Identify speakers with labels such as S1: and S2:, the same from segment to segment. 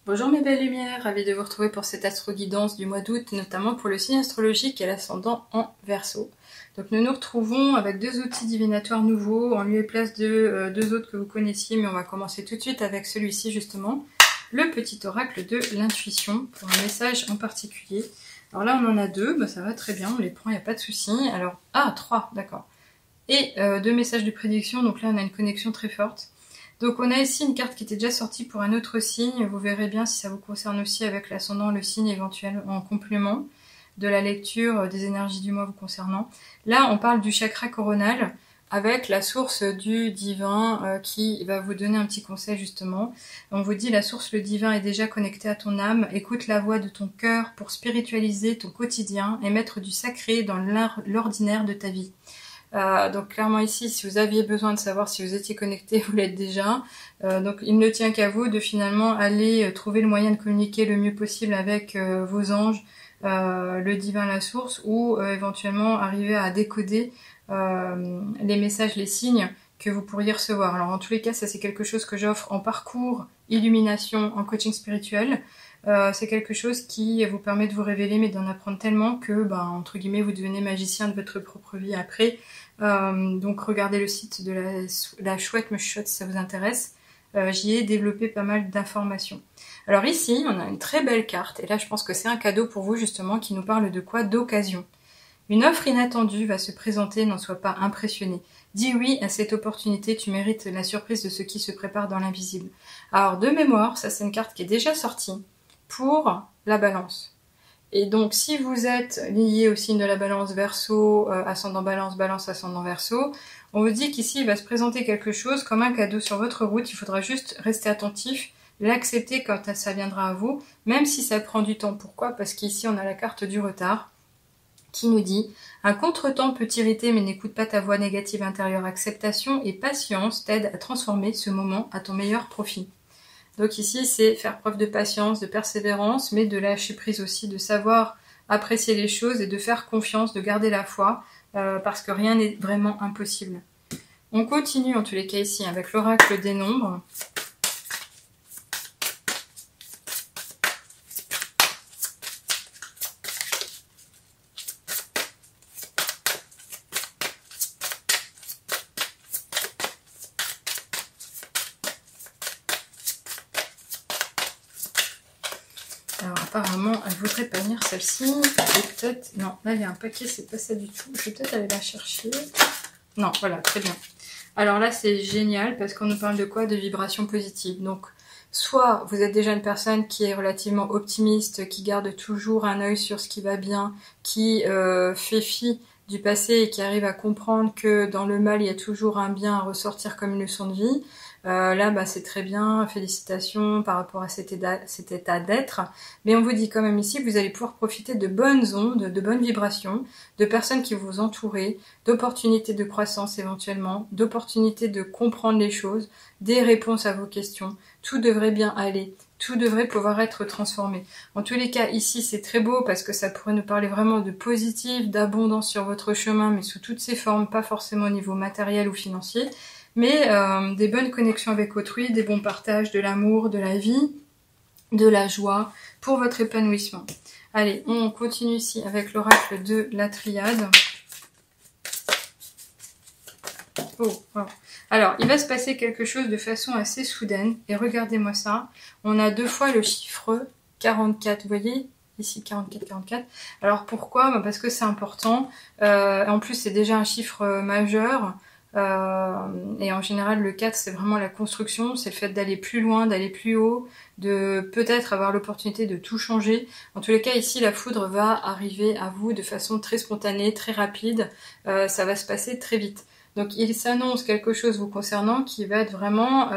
S1: Bonjour mes belles lumières, ravie de vous retrouver pour cette astro-guidance du mois d'août, notamment pour le signe astrologique et l'ascendant en Verseau. Donc nous nous retrouvons avec deux outils divinatoires nouveaux, en lieu et place de deux autres que vous connaissiez, mais on va commencer tout de suite avec celui-ci justement, le petit oracle de l'intuition, pour un message en particulier. Alors là on en a deux, bah ça va très bien, on les prend, il n'y a pas de souci. Alors, trois, d'accord. Et deux messages de prédiction, donc là on a une connexion très forte. Donc on a ici une carte qui était déjà sortie pour un autre signe, vous verrez bien si ça vous concerne aussi avec l'ascendant, le signe éventuel en complément de la lecture des énergies du mois vous concernant. Là on parle du chakra coronal avec la source du divin qui va vous donner un petit conseil justement. On vous dit la source, le divin est déjà connecté à ton âme, écoute la voix de ton cœur pour spiritualiser ton quotidien et mettre du sacré dans l'ordinaire de ta vie. Donc clairement ici, si vous aviez besoin de savoir si vous étiez connecté, vous l'êtes déjà. Donc il ne tient qu'à vous de finalement aller trouver le moyen de communiquer le mieux possible avec vos anges, le divin, la source, ou éventuellement arriver à décoder les messages, les signes que vous pourriez recevoir. Alors en tous les cas, ça c'est quelque chose que j'offre en parcours, illumination, en coaching spirituel. C'est quelque chose qui vous permet de vous révéler, mais d'en apprendre tellement que, entre guillemets, vous devenez magicien de votre propre vie après. Donc regardez le site de la chouette me chuchote si ça vous intéresse. J'y ai développé pas mal d'informations. Alors ici, on a une très belle carte, et là je pense que c'est un cadeau pour vous justement, qui nous parle de quoi? D'occasion. Une offre inattendue va se présenter, n'en sois pas impressionné. Dis oui à cette opportunité, tu mérites la surprise de ce qui se prépare dans l'invisible. Alors de mémoire, ça c'est une carte qui est déjà sortie pour la balance. Et donc si vous êtes lié au signe de la balance Verseau, ascendant balance, balance ascendant Verseau, on vous dit qu'ici il va se présenter quelque chose comme un cadeau sur votre route, il faudra juste rester attentif, l'accepter quand ça viendra à vous, même si ça prend du temps. Pourquoi? Parce qu'ici on a la carte du retard, qui nous dit « Un contretemps peut t'irriter mais n'écoute pas ta voix négative intérieure. Acceptation et patience t'aident à transformer ce moment à ton meilleur profit. » Donc ici, c'est faire preuve de patience, de persévérance, mais de lâcher prise aussi, de savoir apprécier les choses et de faire confiance, de garder la foi, parce que rien n'est vraiment impossible. On continue en tous les cas ici avec l'oracle des nombres. Alors apparemment, elle voudrait pas venir celle-ci. Et peut-être... Non, là il y a un paquet, c'est pas ça du tout. Je vais peut-être aller la chercher. Non, voilà, très bien. Alors là, c'est génial parce qu'on nous parle de quoi? De vibrations positives. Donc, soit vous êtes déjà une personne qui est relativement optimiste, qui garde toujours un œil sur ce qui va bien, qui fait fi du passé et qui arrive à comprendre que dans le mal, il y a toujours un bien à ressortir comme une leçon de vie. Là, c'est très bien, félicitations par rapport à cet état d'être. Mais on vous dit quand même ici que vous allez pouvoir profiter de bonnes ondes, de bonnes vibrations, de personnes qui vous entourent, d'opportunités de croissance éventuellement, d'opportunités de comprendre les choses, des réponses à vos questions. Tout devrait bien aller, tout devrait pouvoir être transformé. En tous les cas, ici, c'est très beau parce que ça pourrait nous parler vraiment de positif, d'abondance sur votre chemin, mais sous toutes ses formes, pas forcément au niveau matériel ou financier, mais des bonnes connexions avec autrui, des bons partages, de l'amour, de la vie, de la joie pour votre épanouissement. Allez, on continue ici avec l'oracle de la triade. Oh, voilà. Alors, il va se passer quelque chose de façon assez soudaine, et regardez-moi ça, on a deux fois le chiffre 44, vous voyez ici 44. Alors pourquoi? Parce que c'est important, en plus c'est déjà un chiffre majeur, et en général le 4 c'est vraiment la construction, c'est le fait d'aller plus loin, d'aller plus haut, de peut-être avoir l'opportunité de tout changer. En tous les cas ici la foudre va arriver à vous de façon très spontanée, très rapide, ça va se passer très vite. Donc il s'annonce quelque chose vous concernant qui va être vraiment,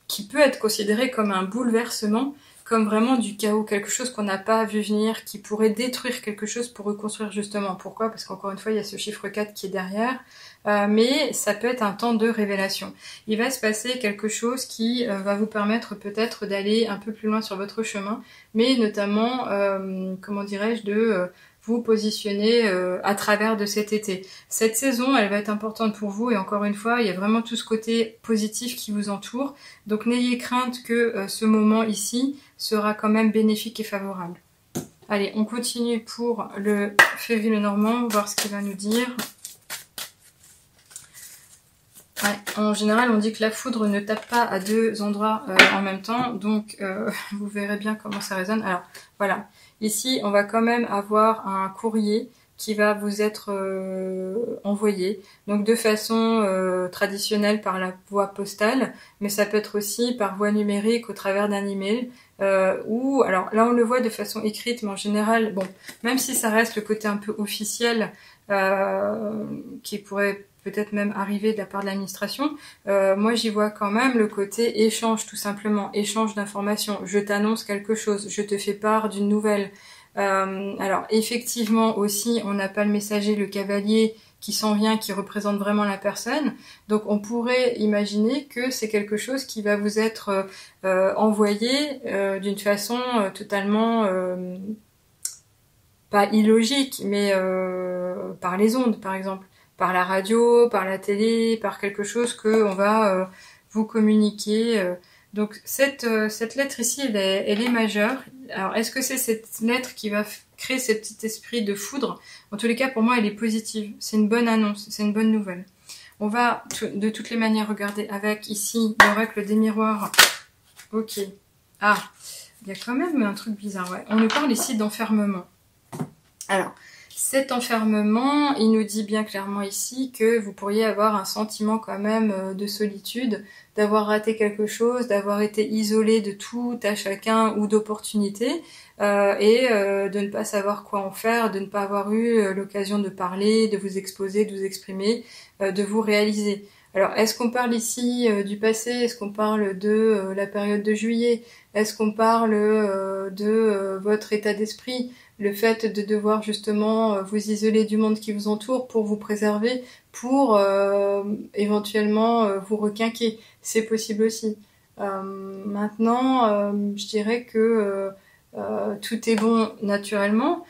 S1: qui peut être considéré comme un bouleversement, comme vraiment du chaos, quelque chose qu'on n'a pas vu venir, qui pourrait détruire quelque chose pour reconstruire justement. Pourquoi? Parce qu'encore une fois, il y a ce chiffre 4 qui est derrière, mais ça peut être un temps de révélation. Il va se passer quelque chose qui va vous permettre peut-être d'aller un peu plus loin sur votre chemin, mais notamment, comment dirais-je, de vous positionner à travers de cet été. Cette saison, elle va être importante pour vous et encore une fois, il y a vraiment tout ce côté positif qui vous entoure. Donc n'ayez crainte que ce moment ici sera quand même bénéfique et favorable. Allez, on continue pour le février normand, voir ce qu'il va nous dire. Ouais, en général, on dit que la foudre ne tape pas à deux endroits en même temps, donc vous verrez bien comment ça résonne. Alors, voilà. Ici, on va quand même avoir un courrier qui va vous être envoyé, donc de façon traditionnelle par la voie postale, mais ça peut être aussi par voie numérique au travers d'un email, ou alors là on le voit de façon écrite, mais en général, bon, même si ça reste le côté un peu officiel, qui pourrait peut-être même arriver de la part de l'administration, moi j'y vois quand même le côté échange, tout simplement, échange d'informations. Je t'annonce quelque chose, je te fais part d'une nouvelle. Alors effectivement aussi, on n'a pas le messager, le cavalier qui s'en vient, qui représente vraiment la personne. Donc on pourrait imaginer que c'est quelque chose qui va vous être envoyé d'une façon totalement pas illogique, mais par les ondes par exemple. Par la radio, par la télé, par quelque chose que on va vous communiquer. Donc cette lettre ici, elle est majeure. Alors est-ce que c'est cette lettre qui va créer ce petit esprit de foudre? En tous les cas, pour moi, elle est positive. C'est une bonne annonce, c'est une bonne nouvelle. On va de toutes les manières regarder avec ici l'oracle des miroirs. Ok. Ah, il y a quand même un truc bizarre. Ouais. On nous parle ici d'enfermement. Alors, cet enfermement, il nous dit bien clairement ici que vous pourriez avoir un sentiment quand même de solitude, d'avoir raté quelque chose, d'avoir été isolé de tout à chacun ou d'opportunités, et de ne pas savoir quoi en faire, de ne pas avoir eu l'occasion de parler, de vous exposer, de vous exprimer, de vous réaliser. Alors, est-ce qu'on parle ici du passé? Est-ce qu'on parle de la période de juillet? Est-ce qu'on parle de votre état d'esprit? Le fait de devoir justement vous isoler du monde qui vous entoure pour vous préserver, pour éventuellement vous requinquer. C'est possible aussi. Maintenant, je dirais que tout est bon naturellement.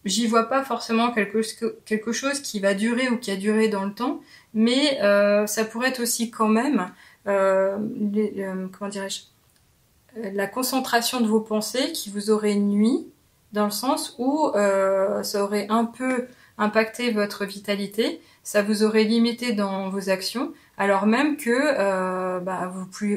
S1: J'y vois pas forcément quelque chose qui va durer ou qui a duré dans le temps, mais ça pourrait être aussi quand même, comment dirais-je, la concentration de vos pensées qui vous aurait nui, dans le sens où ça aurait un peu impacté votre vitalité, ça vous aurait limité dans vos actions, alors même que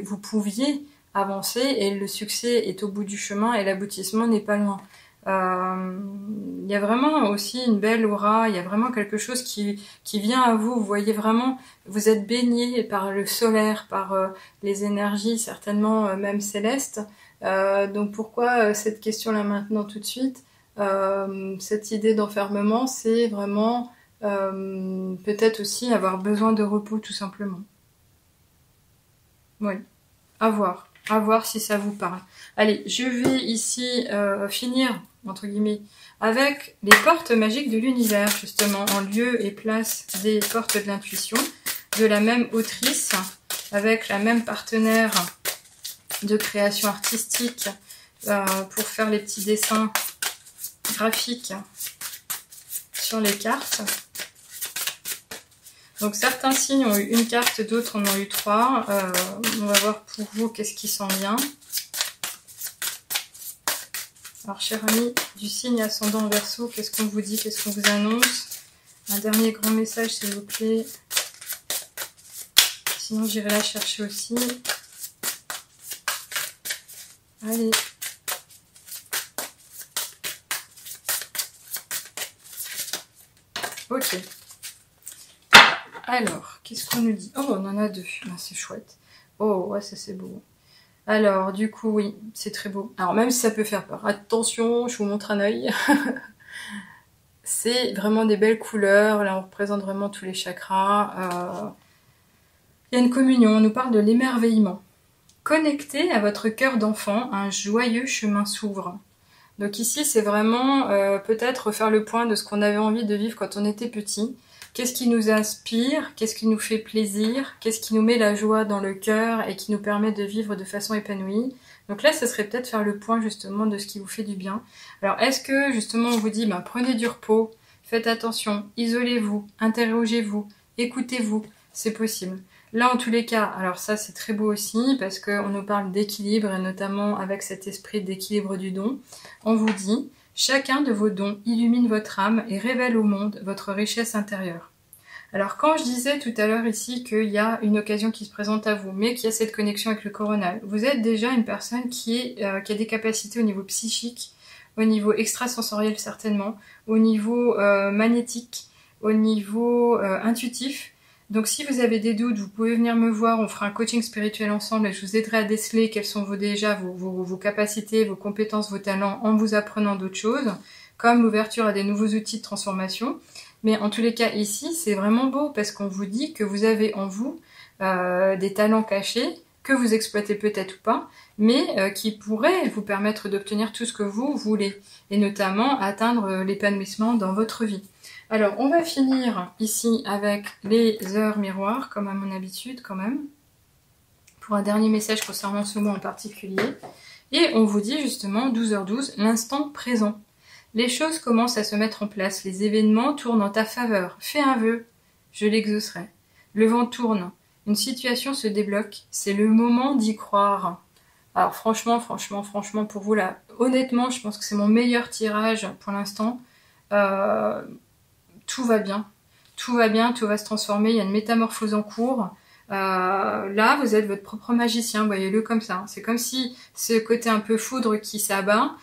S1: vous pouviez avancer et le succès est au bout du chemin et l'aboutissement n'est pas loin. Il y a vraiment aussi une belle aura, il y a vraiment quelque chose qui vient à vous, vous voyez vraiment, vous êtes baigné par le solaire, par les énergies certainement même célestes. Donc pourquoi cette question-là maintenant tout de suite? Cette idée d'enfermement, c'est vraiment peut-être aussi avoir besoin de repos tout simplement. Oui, à voir si ça vous parle. Allez, je vais ici finir, entre guillemets, avec les portes magiques de l'univers, justement, en lieu et place des portes de l'intuition, de la même autrice, avec la même partenaire de création artistique pour faire les petits dessins graphiques sur les cartes. Donc certains signes ont eu une carte, d'autres en ont eu 3. On va voir pour vous qu'est-ce qui s'en vient. Alors chers amis du signe ascendant Verseau, qu'est-ce qu'on vous dit, qu'est-ce qu'on vous annonce? Un dernier grand message s'il vous plaît. Sinon j'irai la chercher aussi. Allez. Ok. Alors, qu'est-ce qu'on nous dit? Oh, on en a 2. Ah, c'est chouette. Oh, ouais, ça c'est beau. Alors, du coup, oui, c'est très beau. Alors, même si ça peut faire peur. Attention, je vous montre un œil. C'est vraiment des belles couleurs. Là, on représente vraiment tous les chakras. Il y a une communion. On nous parle de l'émerveillement. Connecté à votre cœur d'enfant, un joyeux chemin s'ouvre. Donc ici, c'est vraiment peut-être refaire le point de ce qu'on avait envie de vivre quand on était petit. Qu'est-ce qui nous inspire? Qu'est-ce qui nous fait plaisir? Qu'est-ce qui nous met la joie dans le cœur et qui nous permet de vivre de façon épanouie? Donc là, ce serait peut-être faire le point justement de ce qui vous fait du bien. Alors, est-ce que justement on vous dit, prenez du repos, faites attention, isolez-vous, interrogez-vous, écoutez-vous, c'est possible. Là, en tous les cas, alors ça c'est très beau aussi parce qu'on nous parle d'équilibre et notamment avec cet esprit d'équilibre du don. On vous dit, chacun de vos dons illumine votre âme et révèle au monde votre richesse intérieure. Alors quand je disais tout à l'heure ici qu'il y a une occasion qui se présente à vous, mais qu'il y a cette connexion avec le coronal, vous êtes déjà une personne qui a des capacités au niveau psychique, au niveau extrasensoriel certainement, au niveau magnétique, au niveau intuitif. Donc si vous avez des doutes, vous pouvez venir me voir, on fera un coaching spirituel ensemble et je vous aiderai à déceler quelles sont vos capacités, vos compétences, vos talents en vous apprenant d'autres choses, comme l'ouverture à des nouveaux outils de transformation. Mais en tous les cas ici, c'est vraiment beau parce qu'on vous dit que vous avez en vous des talents cachés, que vous exploitez peut-être ou pas, mais qui pourraient vous permettre d'obtenir tout ce que vous voulez, et notamment atteindre l'épanouissement dans votre vie. Alors, on va finir ici avec les heures miroirs, comme à mon habitude quand même, pour un dernier message concernant ce mois en particulier. Et on vous dit justement, 12h12, l'instant présent. Les choses commencent à se mettre en place, les événements tournent en ta faveur. Fais un vœu, je l'exaucerai. Le vent tourne, une situation se débloque, c'est le moment d'y croire. Alors franchement, pour vous là, honnêtement, je pense que c'est mon meilleur tirage pour l'instant. Tout va bien, tout va se transformer, il y a une métamorphose en cours. Là, vous êtes votre propre magicien, voyez-le comme ça. C'est comme si ce côté un peu foudre qui s'abat,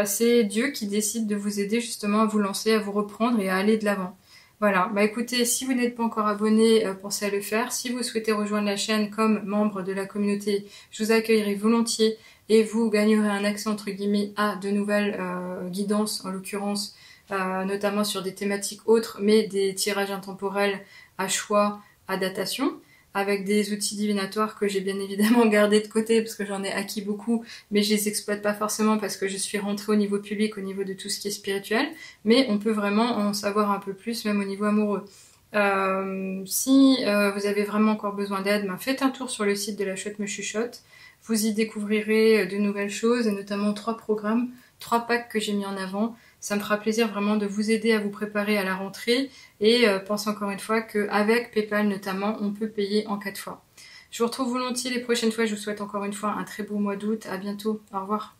S1: c'est Dieu qui décide de vous aider justement à vous lancer, à vous reprendre et à aller de l'avant. Voilà, écoutez, si vous n'êtes pas encore abonné, pensez à le faire. Si vous souhaitez rejoindre la chaîne comme membre de la communauté, je vous accueillerai volontiers et vous gagnerez un accès entre guillemets à de nouvelles guidances, en l'occurrence notamment sur des thématiques autres, mais des tirages intemporels à choix, à datation, avec des outils divinatoires que j'ai bien évidemment gardés de côté parce que j'en ai acquis beaucoup, mais je les exploite pas forcément parce que je suis rentrée au niveau public, au niveau de tout ce qui est spirituel, mais on peut vraiment en savoir un peu plus, même au niveau amoureux. Si vous avez vraiment encore besoin d'aide, faites un tour sur le site de La Chouette Me Chuchote. Vous y découvrirez de nouvelles choses, et notamment 3 programmes, 3 packs que j'ai mis en avant. Ça me fera plaisir vraiment de vous aider à vous préparer à la rentrée et pense encore une fois qu'avec PayPal notamment, on peut payer en 4 fois. Je vous retrouve volontiers les prochaines fois. Je vous souhaite encore une fois un très beau mois d'août. À bientôt. Au revoir.